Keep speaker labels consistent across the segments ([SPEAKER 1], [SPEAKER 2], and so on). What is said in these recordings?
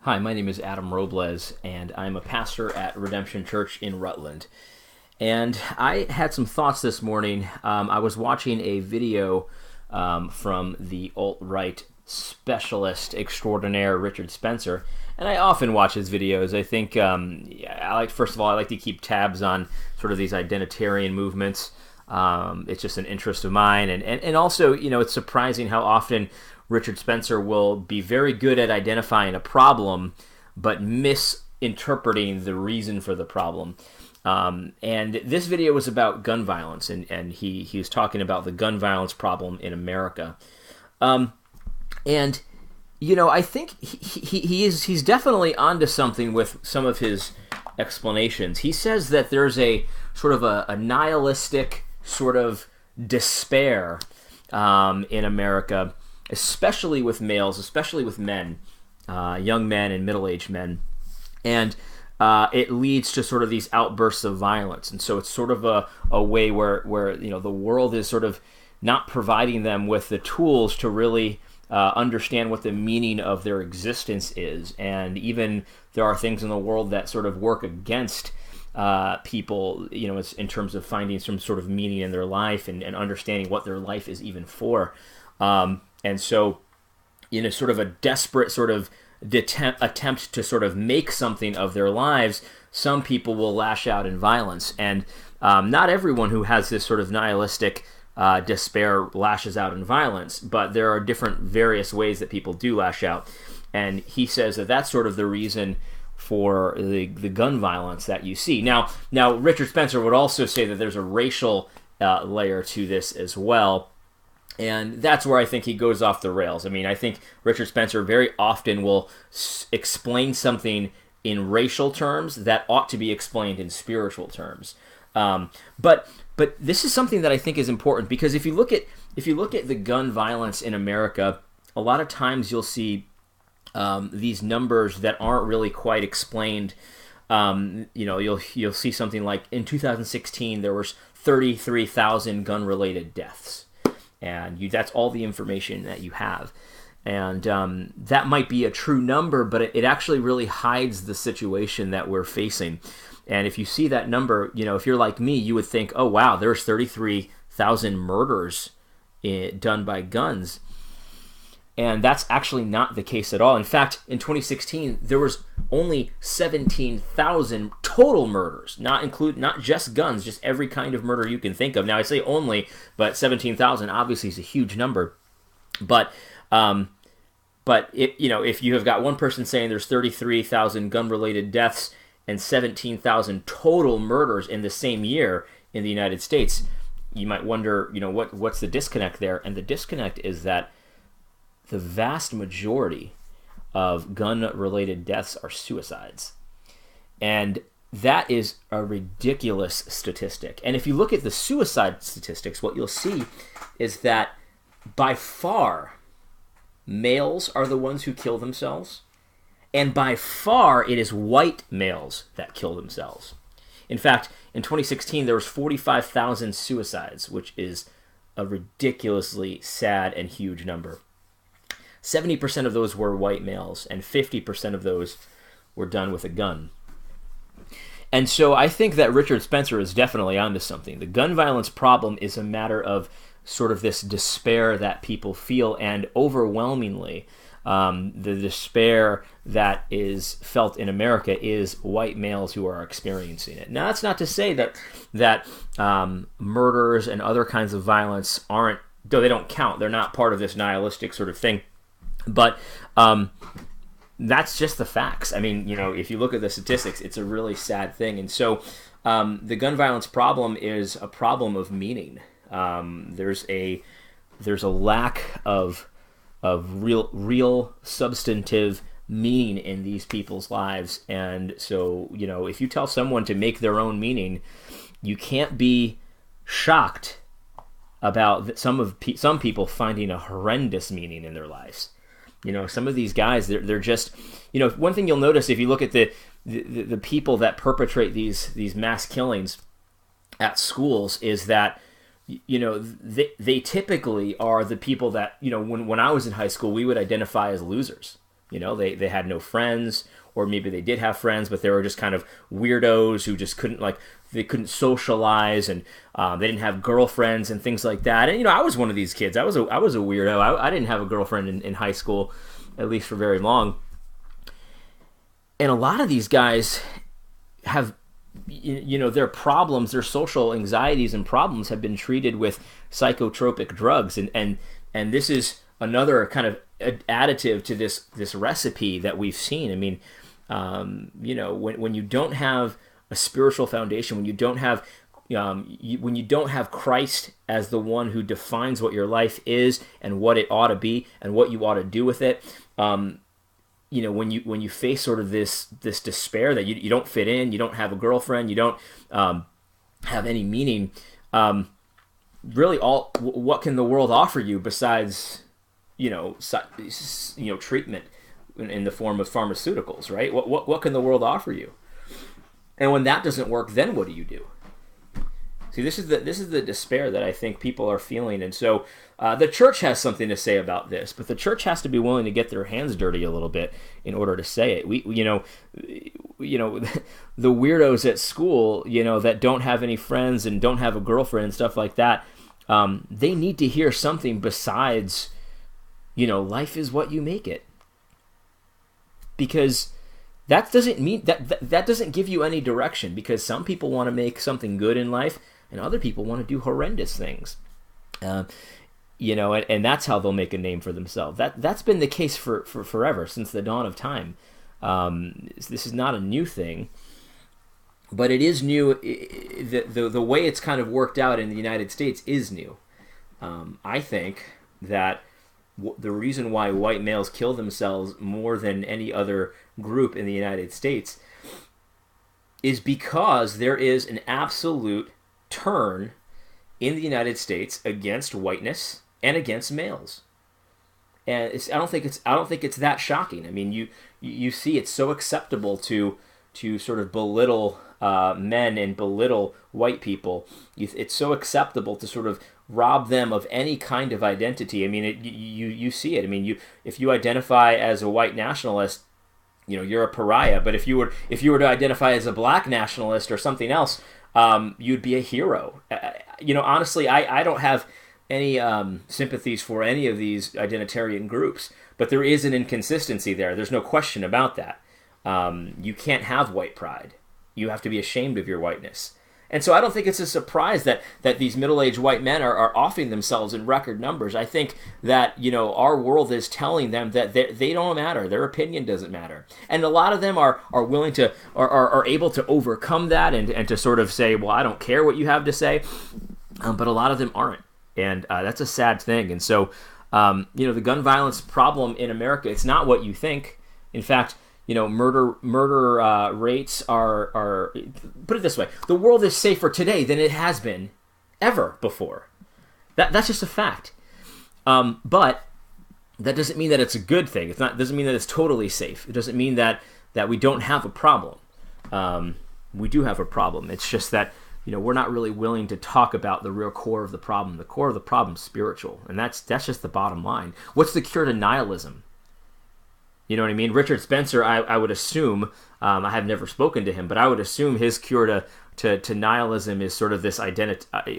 [SPEAKER 1] Hi, my name is Adam Robles, and I'm a pastor at Redemption Church in Rutland. And I had some thoughts this morning. I was watching a video from the alt-right specialist extraordinaire Richard Spencer, and I often watch his videos. I think first of all, I like to keep tabs on sort of these identitarian movements. It's just an interest of mine, and also, it's surprising how often Richard Spencer will be very good at identifying a problem, but misinterpreting the reason for the problem. And this video was about gun violence, and he was talking about the gun violence problem in America. I think he's definitely onto something with some of his explanations. He says that there's a sort of a nihilistic sort of despair in America, especially with males, especially with men, young men and middle-aged men. And it leads to sort of these outbursts of violence. And so it's sort of a way where the world is sort of not providing them with the tools to really understand what the meaning of their existence is. And even there are things in the world that sort of work against people, in terms of finding some sort of meaning in their life and understanding what their life is even for. And so, sort of a desperate sort of attempt to sort of make something of their lives, some people will lash out in violence. And not everyone who has this sort of nihilistic despair lashes out in violence, but there are different various ways that people do lash out. And he says that that's sort of the reason for the gun violence that you see. Now, Richard Spencer would also say that there's a racial layer to this as well. And that's where I think he goes off the rails. I mean, I think Richard Spencer very often will explain something in racial terms that ought to be explained in spiritual terms. But this is something that I think is important, because if you look at the gun violence in America, a lot of times you'll see these numbers that aren't really quite explained. You'll see something like in 2016 there was 33,000 gun-related deaths. And that's all the information that you have. And that might be a true number, but it actually really hides the situation that we're facing. And if you see that number, if you're like me, you would think, oh, wow, there's 33,000 murders done by guns. And that's actually not the case at all. In fact, in 2016, there was only 17,000 total murders, not just guns, just every kind of murder you can think of. Now, I say only, but 17,000 obviously is a huge number. But if you have got one person saying there's 33,000 gun-related deaths and 17,000 total murders in the same year in the United States, you might wonder, what's the disconnect there? And the disconnect is that the vast majority of gun-related deaths are suicides. And that is a ridiculous statistic. And if you look at the suicide statistics, what you'll see is that by far, males are the ones who kill themselves, and by far it is white males that kill themselves. In fact, in 2016, there was 45,000 suicides, which is a ridiculously sad and huge number. 70% of those were white males, and 50% of those were done with a gun. And so I think that Richard Spencer is definitely onto something. The gun violence problem is a matter of sort of this despair that people feel, and overwhelmingly, the despair that is felt in America is white males who are experiencing it. Now, that's not to say that murders and other kinds of violence aren't, though they don't count, they're not part of this nihilistic sort of thing. But that's just the facts. I mean, if you look at the statistics, it's a really sad thing. And so the gun violence problem is a problem of meaning. There's a lack of real substantive meaning in these people's lives. And so, if you tell someone to make their own meaning, you can't be shocked about some people finding a horrendous meaning in their lives. Some of these guys, they're just, one thing you'll notice if you look at the people that perpetrate these mass killings at schools is that, they typically are the people that, when I was in high school, we would identify as losers. They had no friends, or maybe they did have friends, but they were just kind of weirdos who just they couldn't socialize, and they didn't have girlfriends and things like that. And I was one of these kids. I was a weirdo. I didn't have a girlfriend in high school, at least for very long. And a lot of these guys have, their problems, their social anxieties and problems have been treated with psychotropic drugs, and this is another kind of additive to this recipe that we've seen. I mean, when you don't have a spiritual foundation, when you don't have Christ as the one who defines what your life is and what it ought to be and what you ought to do with it, when you face sort of this despair that you don't fit in, you don't have a girlfriend, you don't have any meaning, really, what can the world offer you besides treatment in the form of pharmaceuticals, right? What can the world offer you? And when that doesn't work, then what do you do? See, this is the despair that I think people are feeling, and so the church has something to say about this, but the church has to be willing to get their hands dirty a little bit in order to say it. The weirdos at school, that don't have any friends and don't have a girlfriend and stuff like that, they need to hear something besides, life is what you make it. Because that doesn't mean that doesn't give you any direction, because some people want to make something good in life and other people want to do horrendous things. And that's how they'll make a name for themselves. That's been the case for forever, since the dawn of time. This is not a new thing, but it is new. The way it's kind of worked out in the United States is new. I think that the reason why white males kill themselves more than any other group in the United States is because there is an absolute turn in the United States against whiteness and against males. And I don't think it's that shocking. I mean, you see it's so acceptable to sort of belittle men and belittle white people. It's so acceptable to sort of rob them of any kind of identity. I mean, you see it. I mean, if you identify as a white nationalist, you're a pariah. But if you were to identify as a black nationalist or something else, you'd be a hero. Honestly, I don't have any sympathies for any of these identitarian groups, but there is an inconsistency there. There's no question about that. You can't have white pride. You have to be ashamed of your whiteness. And so I don't think it's a surprise that these middle-aged white men are offing themselves in record numbers. I think that, our world is telling them that they don't matter. Their opinion doesn't matter. And a lot of them are willing to, are able to overcome that and to sort of say, well, I don't care what you have to say. But a lot of them aren't. And that's a sad thing. And so, the gun violence problem in America, it's not what you think. In fact, murder rates are put it this way: the world is safer today than it has been ever before. That's just a fact. But that doesn't mean that it's a good thing. Doesn't mean that it's totally safe. It doesn't mean that we don't have a problem. We do have a problem. It's just that we're not really willing to talk about the real core of the problem. The core of the problem is spiritual, and that's just the bottom line. What's the cure to nihilism? You know what I mean? Richard Spencer, I would assume, I have never spoken to him, but I would assume his cure to nihilism is sort of this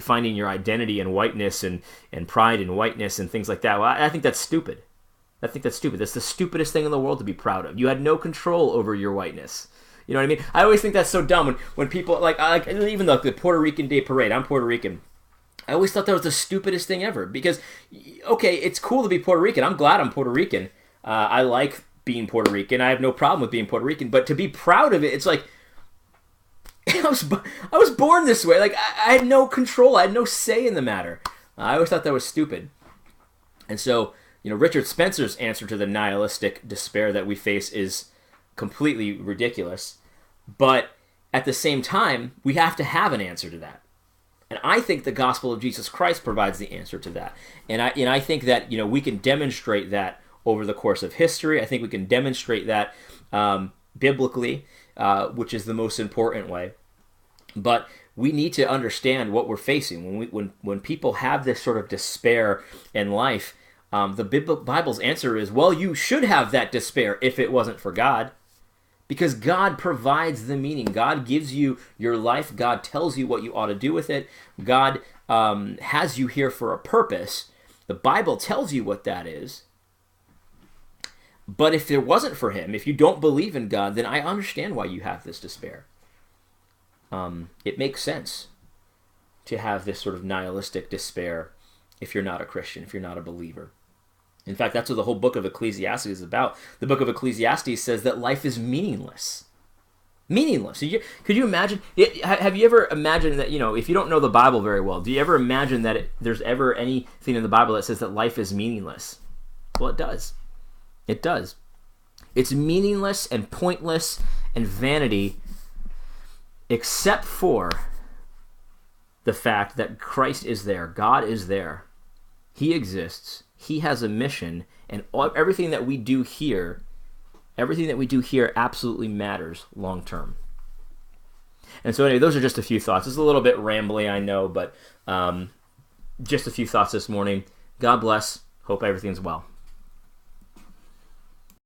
[SPEAKER 1] finding your identity in whiteness and pride in whiteness and things like that. Well, I think that's stupid. That's the stupidest thing in the world to be proud of. You had no control over your whiteness. You know what I mean? I always think that's so dumb when people, even the Puerto Rican Day Parade, I'm Puerto Rican. I always thought that was the stupidest thing ever because, okay, it's cool to be Puerto Rican. I'm glad I'm Puerto Rican. I like being Puerto Rican. I have no problem with being Puerto Rican, but to be proud of it, it's like I was born this way. Like I had no control. I had no say in the matter. I always thought that was stupid. And so, Richard Spencer's answer to the nihilistic despair that we face is completely ridiculous. But at the same time, we have to have an answer to that. And I think the gospel of Jesus Christ provides the answer to that. And I think that, we can demonstrate that over the course of history. I think we can demonstrate that biblically, which is the most important way. But we need to understand what we're facing when people have this sort of despair in life. The Bible's answer is, well, you should have that despair if it wasn't for God. Because God provides the meaning. God gives you your life. God tells you what you ought to do with it. God has you here for a purpose. The Bible tells you what that is. But if it wasn't for him, if you don't believe in God, then I understand why you have this despair. It makes sense to have this sort of nihilistic despair if you're not a Christian, if you're not a believer. In fact, that's what the whole book of Ecclesiastes is about. The book of Ecclesiastes says that life is meaningless. Meaningless. Could you imagine? Have you ever imagined that, if you don't know the Bible very well, do you ever imagine that there's ever anything in the Bible that says that life is meaningless? Well, it does. It does. It's meaningless and pointless and vanity, except for the fact that Christ is there. God is there. He exists. He has a mission, and everything that we do here absolutely matters long term. And so anyway, those are just a few thoughts. It's a little bit rambly, I know, but just a few thoughts this morning. God bless. Hope everything's well.